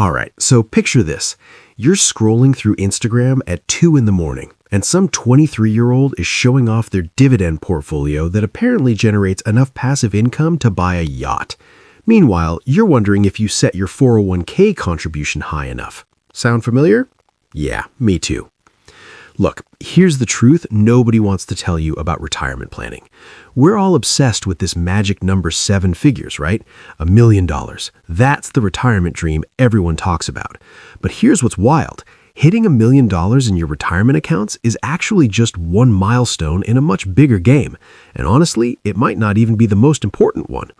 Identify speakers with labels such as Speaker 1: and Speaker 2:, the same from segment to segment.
Speaker 1: All right, so picture this. You're scrolling through Instagram at 2 in the morning, and some 23-year-old is showing off their dividend portfolio that apparently generates enough passive income to buy a yacht. Meanwhile, you're wondering if you set your 401k contribution high enough. Sound familiar? Yeah, me too. Look, here's the truth nobody wants to tell you about retirement planning. We're all obsessed with this magic number 7 figures, right? $1 million. That's the retirement dream everyone talks about. But here's what's wild. Hitting $1 million in your retirement accounts is actually just one milestone in a much bigger game. And honestly, it might not even be the most important one.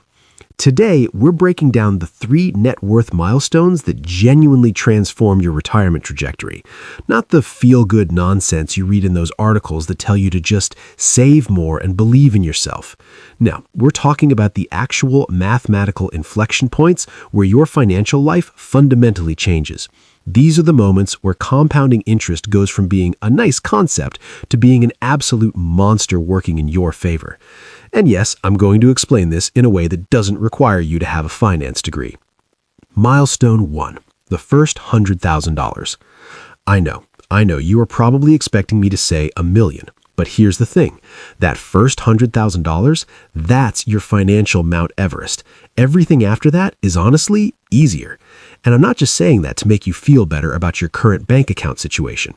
Speaker 1: Today, we're breaking down the 3 net worth milestones that genuinely transform your retirement trajectory. Not the feel-good nonsense you read in those articles that tell you to just save more and believe in yourself. No, we're talking about the actual mathematical inflection points where your financial life fundamentally changes. These are the moments where compounding interest goes from being a nice concept to being an absolute monster working in your favor. And yes, I'm going to explain this in a way that doesn't require you to have a finance degree. Milestone 1, the first $100,000. I know, you are probably expecting me to say $1 million. But here's the thing, that first $100,000, that's your financial Mount Everest. Everything after that is honestly easier. And I'm not just saying that to make you feel better about your current bank account situation.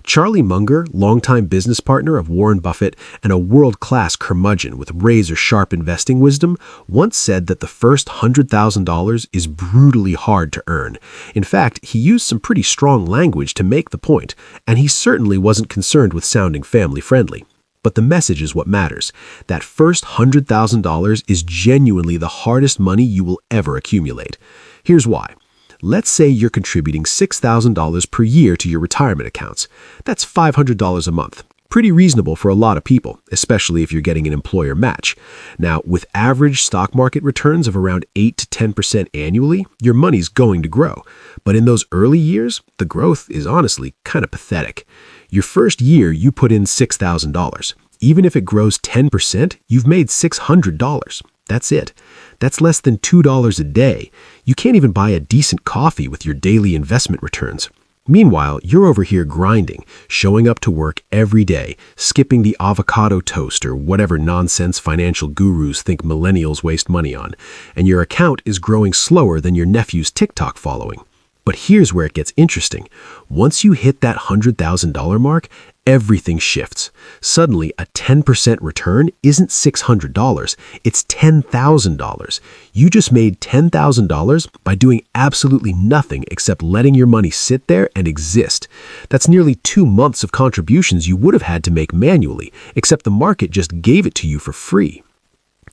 Speaker 1: Charlie Munger, longtime business partner of Warren Buffett and a world-class curmudgeon with razor-sharp investing wisdom, once said that the first $100,000 is brutally hard to earn. In fact, he used some pretty strong language to make the point, and he certainly wasn't concerned with sounding family-friendly. But the message is what matters. That first $100,000 is genuinely the hardest money you will ever accumulate. Here's why. Let's say you're contributing $6,000 per year to your retirement accounts. That's $500 a month. Pretty reasonable for a lot of people, especially if you're getting an employer match. Now, with average stock market returns of around 8 to 10% annually, your money's going to grow. But in those early years, the growth is honestly kind of pathetic. Your first year, you put in $6,000. Even if it grows 10%, you've made $600. That's it. That's less than $2 a day. You can't even buy a decent coffee with your daily investment returns. Meanwhile, you're over here grinding, showing up to work every day, skipping the avocado toast or whatever nonsense financial gurus think millennials waste money on, and your account is growing slower than your nephew's TikTok following. But here's where it gets interesting. Once you hit that $100,000 mark, everything shifts. Suddenly, a 10% return isn't $600, it's $10,000. You just made $10,000 by doing absolutely nothing except letting your money sit there and exist. That's nearly 2 months of contributions you would have had to make manually, except the market just gave it to you for free.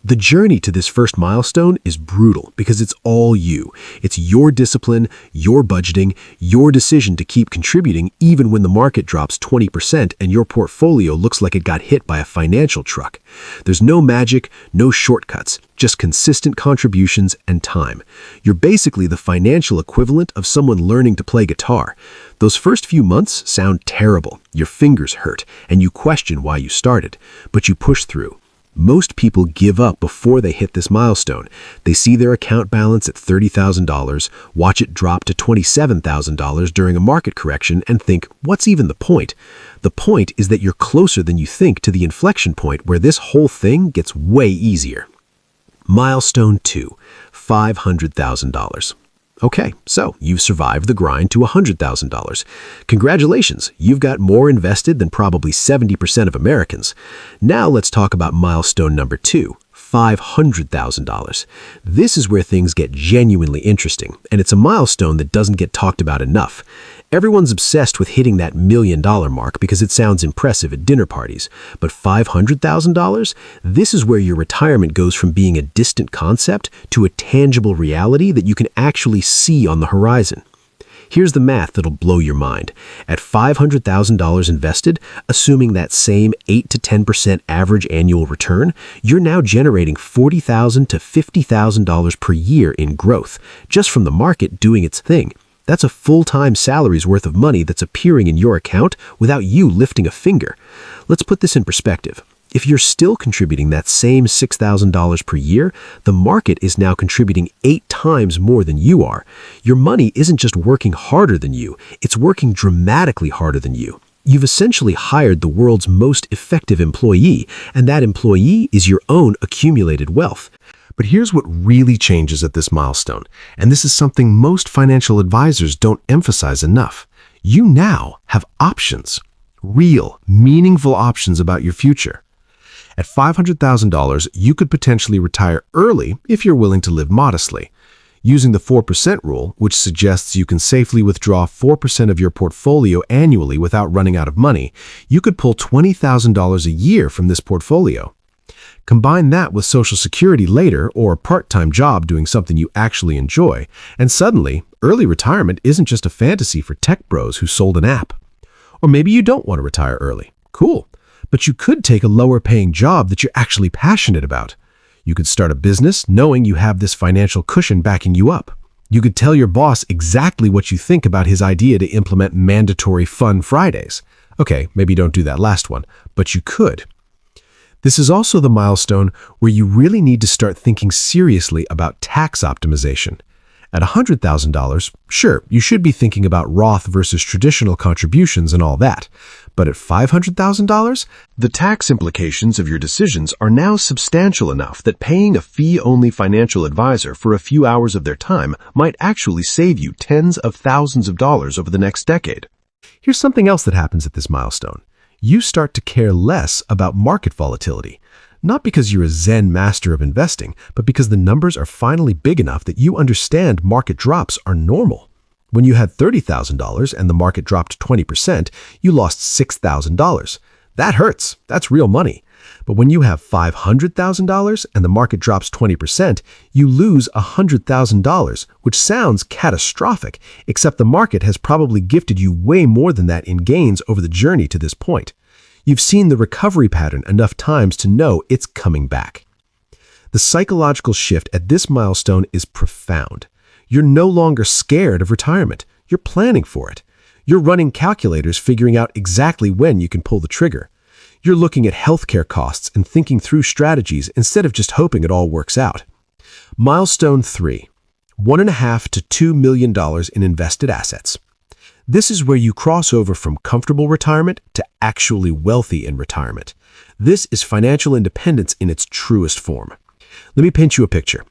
Speaker 1: The journey to this first milestone is brutal because it's all you. It's your discipline, your budgeting, your decision to keep contributing even when the market drops 20% and your portfolio looks like it got hit by a financial truck. There's no magic, no shortcuts, just consistent contributions and time. You're basically the financial equivalent of someone learning to play guitar. Those first few months sound terrible, your fingers hurt, and you question why you started, but you push through. Most people give up before they hit this milestone. They see their account balance at $30,000, watch it drop to $27,000 during a market correction, and think, what's even the point? The point is that you're closer than you think to the inflection point where this whole thing gets way easier. Milestone 2, $500,000. Okay, so you've survived the grind to $100,000. Congratulations, you've got more invested than probably 70% of Americans. Now let's talk about milestone number 2, $500,000. This is where things get genuinely interesting, and it's a milestone that doesn't get talked about enough. Everyone's obsessed with hitting that $1 million mark because it sounds impressive at dinner parties. But $500,000? This is where your retirement goes from being a distant concept to a tangible reality that you can actually see on the horizon. Here's the math that'll blow your mind. At $500,000 invested, assuming that same 8 to 10% average annual return, you're now generating $40,000 to $50,000 per year in growth, just from the market doing its thing. That's a full-time salary's worth of money that's appearing in your account without you lifting a finger. Let's put this in perspective. If you're still contributing that same $6,000 per year, the market is now contributing 8 times more than you are. Your money isn't just working harder than you, it's working dramatically harder than you. You've essentially hired the world's most effective employee, and that employee is your own accumulated wealth. But here's what really changes at this milestone, and this is something most financial advisors don't emphasize enough. You now have options, real, meaningful options about your future. At $500,000, you could potentially retire early if you're willing to live modestly. Using the 4% rule, which suggests you can safely withdraw 4% of your portfolio annually without running out of money, you could pull $20,000 a year from this portfolio. Combine that with Social Security later or a part-time job doing something you actually enjoy, and suddenly, early retirement isn't just a fantasy for tech bros who sold an app. Or maybe you don't want to retire early. Cool. But you could take a lower-paying job that you're actually passionate about. You could start a business knowing you have this financial cushion backing you up. You could tell your boss exactly what you think about his idea to implement mandatory fun Fridays. Okay, maybe don't do that last one, but you could. This is also the milestone where you really need to start thinking seriously about tax optimization. At $100,000, sure, you should be thinking about Roth versus traditional contributions and all that. But at $500,000, the tax implications of your decisions are now substantial enough that paying a fee-only financial advisor for a few hours of their time might actually save you tens of thousands of dollars over the next decade. Here's something else that happens at this milestone. You start to care less about market volatility. Not because you're a Zen master of investing, but because the numbers are finally big enough that you understand market drops are normal. When you had $30,000 and the market dropped 20%, you lost $6,000. That hurts. That's real money. But when you have $500,000 and the market drops 20%, you lose $100,000, which sounds catastrophic, except the market has probably gifted you way more than that in gains over the journey to this point. You've seen the recovery pattern enough times to know it's coming back. The psychological shift at this milestone is profound. You're no longer scared of retirement. You're planning for it. You're running calculators figuring out exactly when you can pull the trigger. You're looking at healthcare costs and thinking through strategies instead of just hoping it all works out. Milestone 3. $1.5 to $2 million in invested assets. This is where you cross over from comfortable retirement to actually wealthy in retirement. This is financial independence in its truest form. Let me paint you a picture.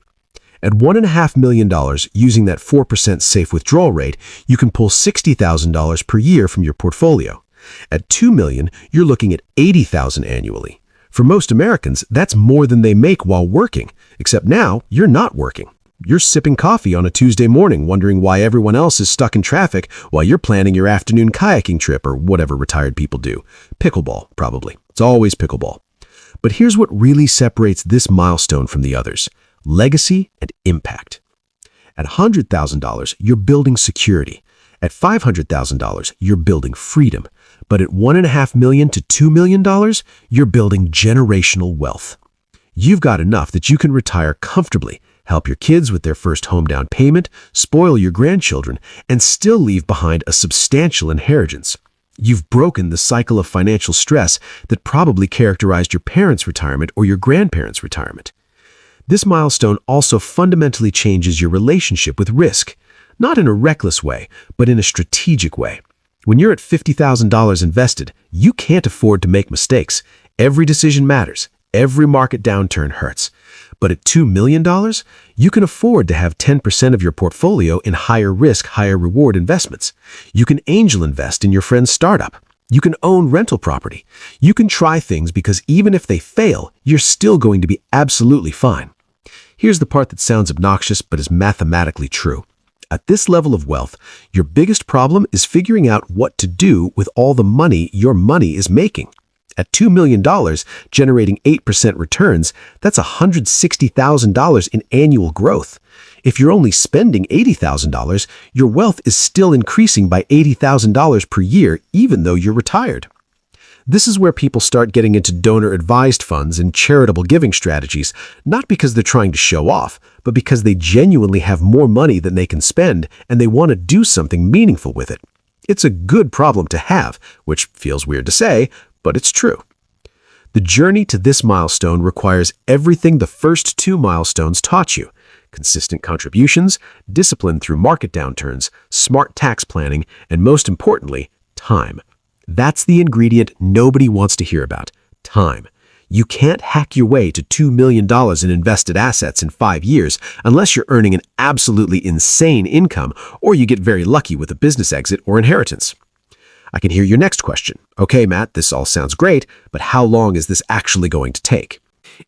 Speaker 1: At $1.5 million, using that 4% safe withdrawal rate, you can pull $60,000 per year from your portfolio. At $2 million, you're looking at $80,000 annually. For most Americans, that's more than they make while working, except now you're not working. You're sipping coffee on a Tuesday morning wondering why everyone else is stuck in traffic while you're planning your afternoon kayaking trip or whatever retired people do. Pickleball, probably. It's always pickleball. But here's what really separates this milestone from the others. Legacy and impact. At $100,000, you're building security. At $500,000, you're building freedom. But at $1.5 million to $2 million, you're building generational wealth. You've got enough that you can retire comfortably, help your kids with their first home down payment, spoil your grandchildren, and still leave behind a substantial inheritance. You've broken the cycle of financial stress that probably characterized your parents' retirement or your grandparents' retirement. This milestone also fundamentally changes your relationship with risk, not in a reckless way, but in a strategic way. When you're at $50,000 invested, you can't afford to make mistakes. Every decision matters. Every market downturn hurts. But at $2 million, you can afford to have 10% of your portfolio in higher risk, higher reward investments. You can angel invest in your friend's startup. You can own rental property. You can try things because even if they fail, you're still going to be absolutely fine. Here's the part that sounds obnoxious but is mathematically true. At this level of wealth, your biggest problem is figuring out what to do with all the money your money is making. At $2 million, generating 8% returns, that's $160,000 in annual growth. If you're only spending $80,000, your wealth is still increasing by $80,000 per year, even though you're retired. This is where people start getting into donor-advised funds and charitable giving strategies, not because they're trying to show off, but because they genuinely have more money than they can spend and they want to do something meaningful with it. It's a good problem to have, which feels weird to say, but it's true. The journey to this milestone requires everything the first two milestones taught you: consistent contributions, discipline through market downturns, smart tax planning, and most importantly, time. That's the ingredient nobody wants to hear about: time. You can't hack your way to $2 million in invested assets in 5 years unless you're earning an absolutely insane income or you get very lucky with a business exit or inheritance. I can hear your next question. Okay, Matt, this all sounds great, but how long is this actually going to take?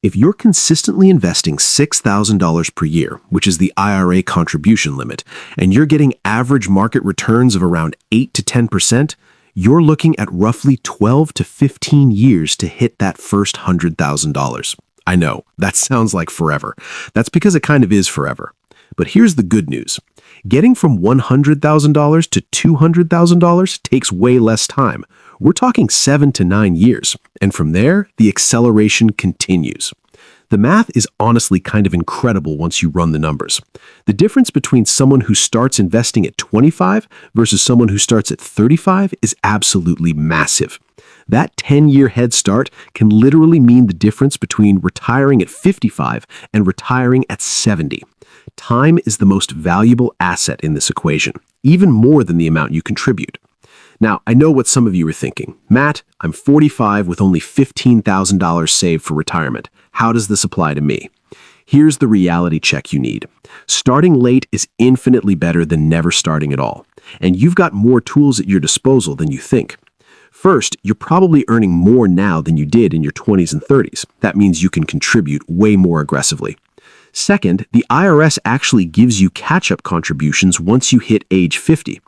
Speaker 1: If you're consistently investing $6,000 per year, which is the IRA contribution limit, and you're getting average market returns of around 8 to 10%, you're looking at roughly 12 to 15 years to hit that first $100,000. I know, that sounds like forever. That's because it kind of is forever. But here's the good news. Getting from $100,000 to $200,000 takes way less time. We're talking 7 to 9 years. And from there, the acceleration continues. The math is honestly kind of incredible once you run the numbers. The difference between someone who starts investing at 25 versus someone who starts at 35 is absolutely massive. That 10-year head start can literally mean the difference between retiring at 55 and retiring at 70. Time is the most valuable asset in this equation, even more than the amount you contribute. Now, I know what some of you are thinking. Matt, I'm 45 with only $15,000 saved for retirement. How does this apply to me? Here's the reality check you need. Starting late is infinitely better than never starting at all. And you've got more tools at your disposal than you think. First, you're probably earning more now than you did in your 20s and 30s. That means you can contribute way more aggressively. Second, the IRS actually gives you catch-up contributions once you hit age 50.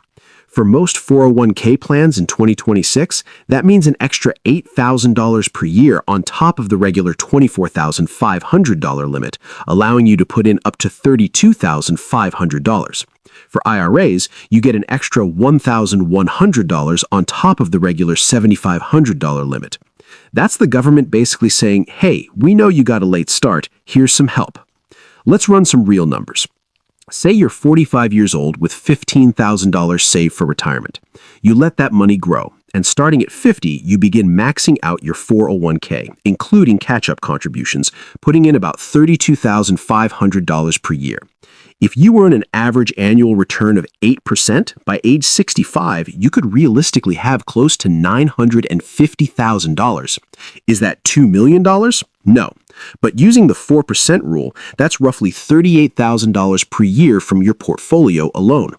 Speaker 1: For most 401k plans in 2026, that means an extra $8,000 per year on top of the regular $24,500 limit, allowing you to put in up to $32,500. For IRAs, you get an extra $1,100 on top of the regular $7,500 limit. That's the government basically saying, hey, we know you got a late start, here's some help. Let's run some real numbers. Say you're 45 years old with $15,000 saved for retirement. You let that money grow, and starting at 50, you begin maxing out your 401k, including catch-up contributions, putting in about $32,500 per year. If you earn an average annual return of 8%, by age 65, you could realistically have close to $950,000. Is that $2 million? No. But using the 4% rule, that's roughly $38,000 per year from your portfolio alone.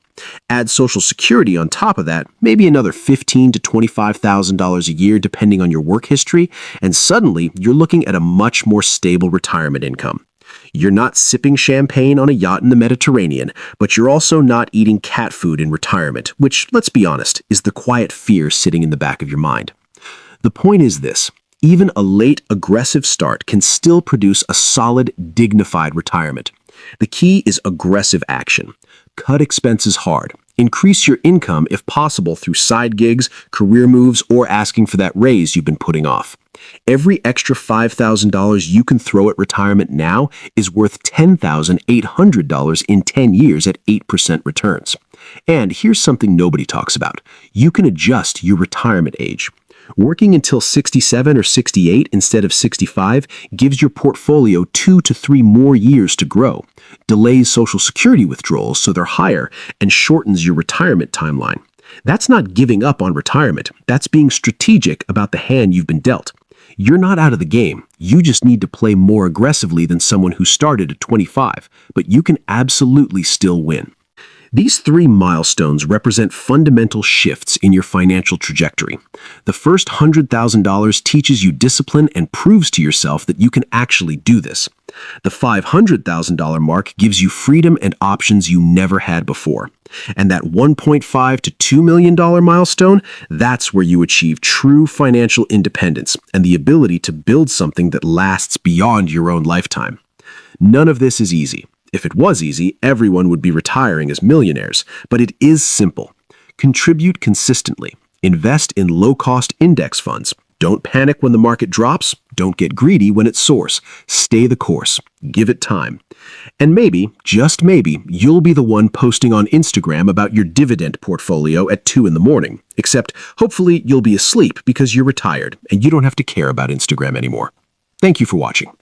Speaker 1: Add Social Security on top of that, maybe another $15,000 to $25,000 a year depending on your work history, and suddenly you're looking at a much more stable retirement income. You're not sipping champagne on a yacht in the Mediterranean, but you're also not eating cat food in retirement, which, let's be honest, is the quiet fear sitting in the back of your mind. The point is this. Even a late, aggressive start can still produce a solid, dignified retirement. The key is aggressive action. Cut expenses hard. Increase your income if possible through side gigs, career moves, or asking for that raise you've been putting off. Every extra $5,000 you can throw at retirement now is worth $10,800 in 10 years at 8% returns. And here's something nobody talks about. You can adjust your retirement age. Working until 67 or 68 instead of 65 gives your portfolio 2 to 3 more years to grow, delays Social Security withdrawals so they're higher, and shortens your retirement timeline. That's not giving up on retirement. That's being strategic about the hand you've been dealt. You're not out of the game. You just need to play more aggressively than someone who started at 25, but you can absolutely still win. These 3 milestones represent fundamental shifts in your financial trajectory. The first $100,000 teaches you discipline and proves to yourself that you can actually do this. The $500,000 mark gives you freedom and options you never had before. And that $1.5 to $2 million milestone, that's where you achieve true financial independence and the ability to build something that lasts beyond your own lifetime. None of this is easy. If it was easy, everyone would be retiring as millionaires, but it is simple. Contribute consistently. Invest in low-cost index funds. Don't panic when the market drops. Don't get greedy when it soars. Stay the course. Give it time. And maybe, just maybe, you'll be the one posting on Instagram about your dividend portfolio at 2 in the morning. Except, hopefully, you'll be asleep because you're retired and you don't have to care about Instagram anymore. Thank you for watching.